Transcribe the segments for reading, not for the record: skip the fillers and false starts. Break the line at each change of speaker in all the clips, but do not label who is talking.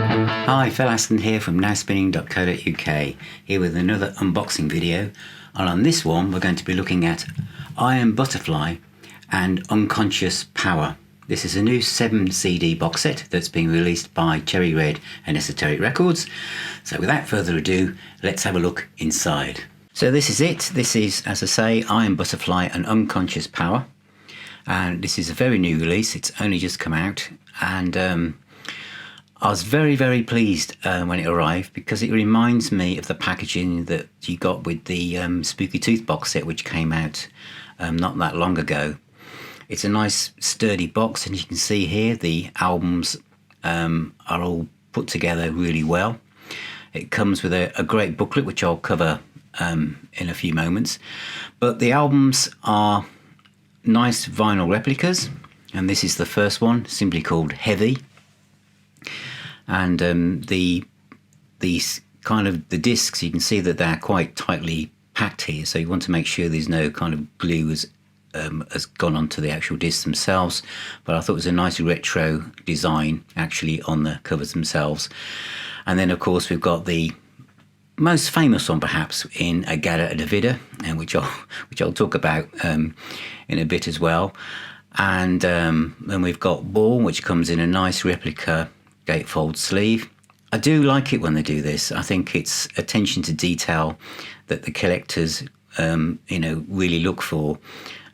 Hi, Phil Aston here from nowspinning.co.uk, here with another unboxing video, and on this one we're going to be looking at Iron Butterfly and Unconscious Power. This is a new 7 CD box set that's been released by Cherry Red and Esoteric Records. So without further ado, let's have a look inside. So this is it. This is, as I say, Iron Butterfly and Unconscious Power. And this is a very new release. It's only just come out, and I was very, very pleased when it arrived, because it reminds me of the packaging that you got with the Spooky Tooth box set, which came out not that long ago. It's a nice sturdy box, and you can see here the albums are all put together really well. It comes with a great booklet, which I'll cover in a few moments. But the albums are nice vinyl replicas, and this is the first one, simply called Heavy. And the kind of the discs, you can see that they're quite tightly packed here, so you want to make sure there's no kind of glue has gone onto the actual discs themselves. But I thought it was a nice retro design actually on the covers themselves. And then of course we've got the most famous one perhaps, In-a-Gadda-Da-Vida, and which I'll talk about in a bit as well. And then we've got Ball, which comes in a nice replica gatefold sleeve. I do like it when they do this. I think it's attention to detail that the collectors really look for,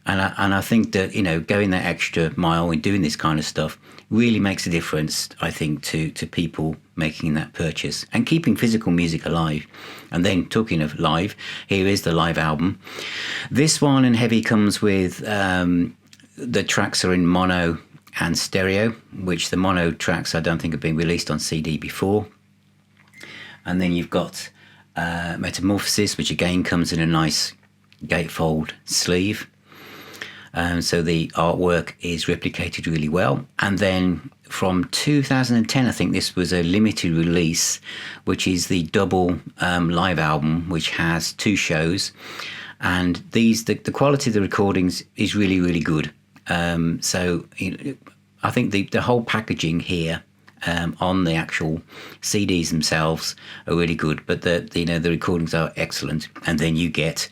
and I think that going that extra mile in doing this kind of stuff really makes a difference, I think, to people making that purchase and keeping physical music alive. And then, talking of live, here is the live album. This one in Heavy comes with the tracks are in mono and stereo, which the mono tracks I don't think have been released on CD before. And then you've got Metamorphosis, which again comes in a nice gatefold sleeve. So the artwork is replicated really well. And then from 2010, I think this was a limited release, which is the double live album, which has 2 shows. And the quality of the recordings is really, really good. So I think the whole packaging here on the actual CDs themselves are really good, but the recordings are excellent. And then you get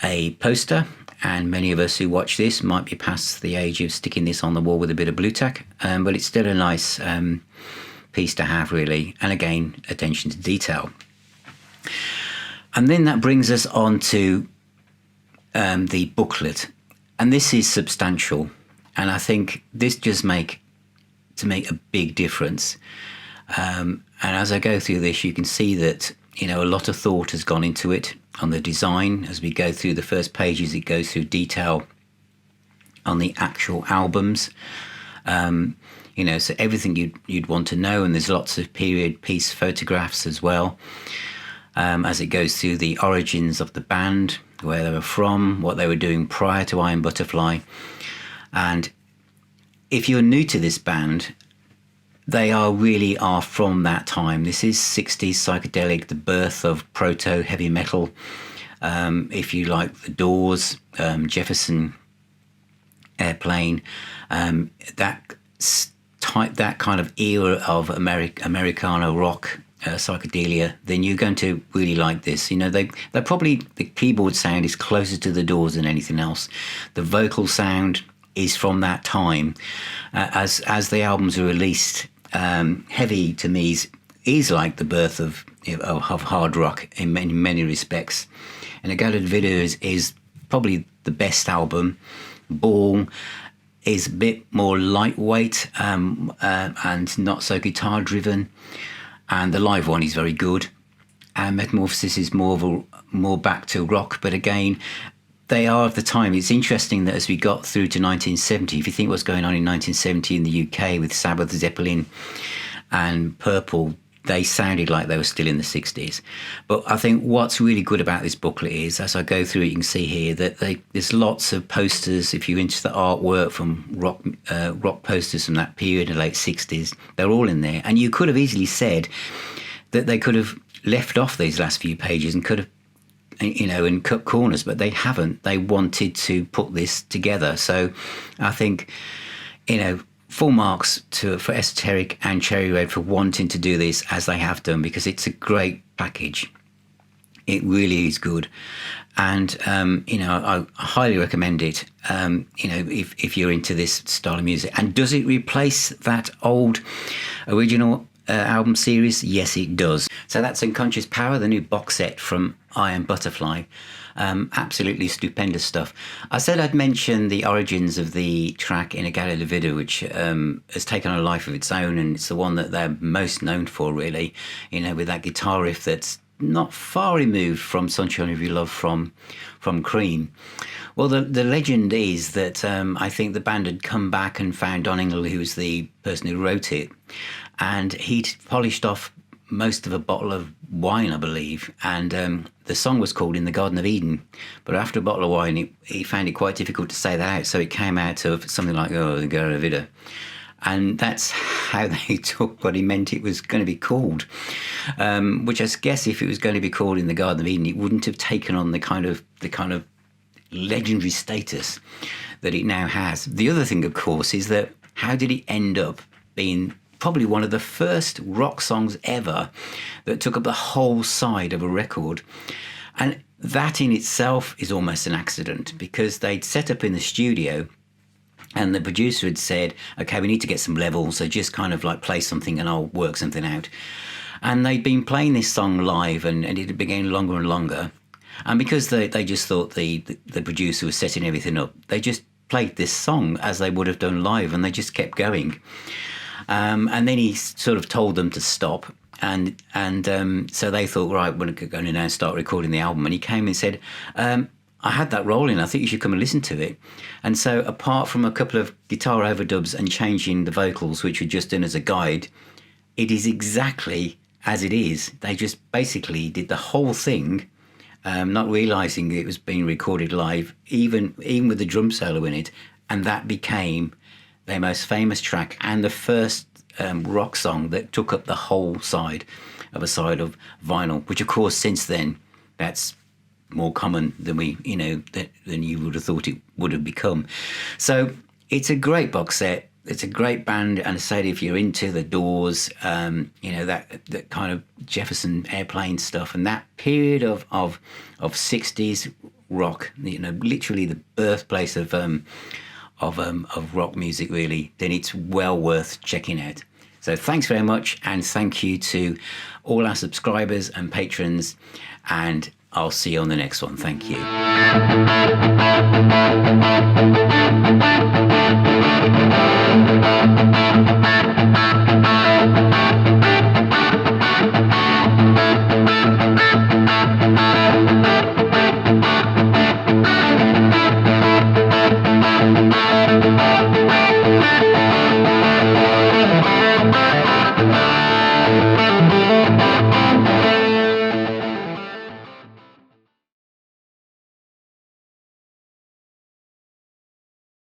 a poster, and many of us who watch this might be past the age of sticking this on the wall with a bit of blue tack, but it's still a nice piece to have, really. And again, attention to detail. And then that brings us on to the booklet. And this is substantial, and I think this just make a big difference. And as I go through this, you can see that a lot of thought has gone into it on the design. As we go through the first pages, it goes through detail on the actual albums. So everything you'd want to know, and there's lots of period piece photographs as well. As it goes through the origins of the band, where they were from, what they were doing prior to Iron Butterfly. And if you're new to this band, they really are from that time. This is 60s psychedelic, the birth of proto heavy metal. If you like the Doors, Jefferson Airplane, that kind of era of Americana rock, psychedelia, then you're going to really like this. They're probably, the keyboard sound is closer to the Doors than anything else. The vocal sound is from that time. As the albums are released, Heavy to me is like the birth of hard rock in many respects. And In-a-Gadda-Da-Vida is probably the best album. Ball is a bit more lightweight and not so guitar driven. And the live one is very good. And Metamorphosis is more back to rock, but again, they are of the time. It's interesting that as we got through to 1970, if you think what's going on in 1970 in the UK with Sabbath, Zeppelin and Purple, they sounded like they were still in the 60s. But I think what's really good about this booklet is, as I go through it, you can see here that there's lots of posters. If you're into the artwork from rock posters from that period in the late 60s, they're all in there. And you could have easily said that they could have left off these last few pages and could have, and cut corners, but they haven't. They wanted to put this together. So I think, full marks for Esoteric and Cherry Red for wanting to do this as they have done, because it's a great package. It really is good. And, I highly recommend it, if you're into this style of music. And does it replace that old original album series? Yes, it does. So that's Unconscious Power, the new box set from Iron Butterfly. Absolutely stupendous stuff. I said I'd mention the origins of the track In-a-Gadda-Da-Vida, which has taken on a life of its own, and it's the one that they're most known for, really, with that guitar riff that's not far removed from Sunshine of Your Love from Cream. Well, the legend is that I think the band had come back and found Don Ingle, who was the person who wrote it, and he'd polished off most of a bottle of wine, I believe, and the song was called In the Garden of Eden, but after a bottle of wine he found it quite difficult to say that out, so it came out of something like In-a-Gadda-Da-Vida. And that's how they took what he meant it was going to be called, which I guess if it was going to be called In the Garden of Eden, it wouldn't have taken on the kind of legendary status that it now has. The other thing, of course, is that how did it end up being probably one of the first rock songs ever that took up the whole side of a record? And that in itself is almost an accident, because they'd set up in the studio and the producer had said, okay, we need to get some levels, so just kind of like play something and I'll work something out. And they'd been playing this song live, and it had been getting longer and longer. And because they just thought the producer was setting everything up, they just played this song as they would have done live, and they just kept going. And then he sort of told them to stop. And so they thought, right, we're going to now start recording the album. And he came and said, I had that rolling, I think you should come and listen to it. And so apart from a couple of guitar overdubs and changing the vocals, which were just done as a guide, it is exactly as it is. They just basically did the whole thing, not realising it was being recorded live, even with the drum solo in it. And that became their most famous track and the first rock song that took up the whole side of vinyl, which of course since then, that's more common than than you would have thought it would have become. So it's a great box set. It's a great band, and I say if you're into the Doors, that kind of Jefferson Airplane stuff, and that period of 60s rock, literally the birthplace of rock music, really, then it's well worth checking out. So thanks very much, and thank you to all our subscribers and patrons, and I'll see you on the next one. Thank you.